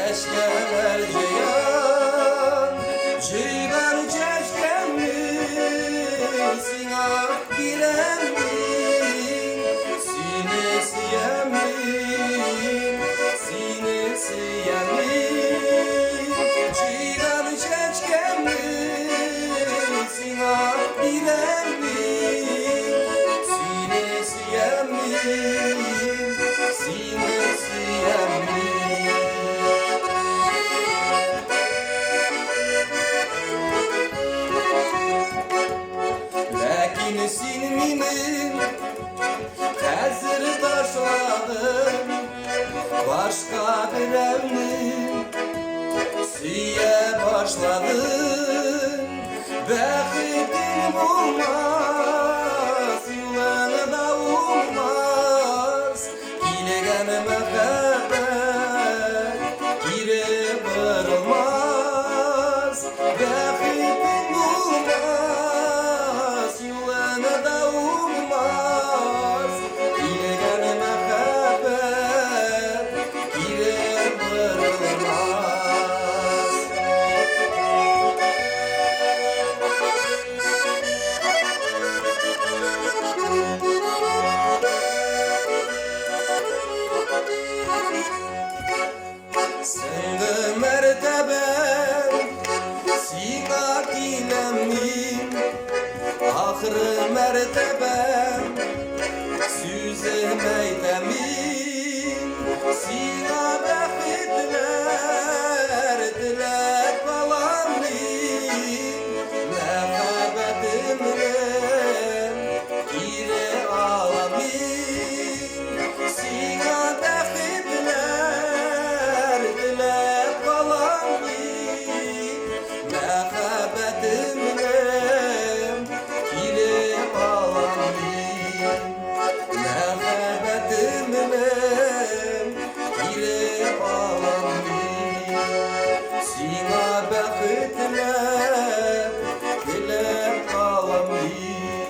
çeşkeler ciyan Cigar çeşkemli Sina bilemli Sinesi yemli Sinesi yemli Cigar çeşkemli Sina bilemli Sinesi yemli Sinesi yemli Sinminin tezir taşladım Başka bir emrin siye başladım Bexitim olmaz, yılanı da olmaz Gilegen mehabbet gire varılmaz Bexitim olmaz, yılanı da olmaz Gilegen mehabbet gire varılmaz Sende merteben Sigat ilemim Ahırı merteben Süze meytemin Sina bekitler Dilek balamlim Mehabetimle Gire alamin Sina bekitler Dilek balamlim Mehabetimle Gire alamin Mehabetimle Gire alamin Sina bekitler Dilek alamin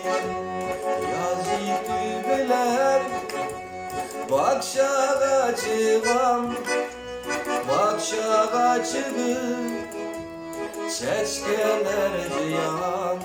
Yazıktı beler Bakşağa çıvam Bakşağa çıkıp Çeşkeler ciyan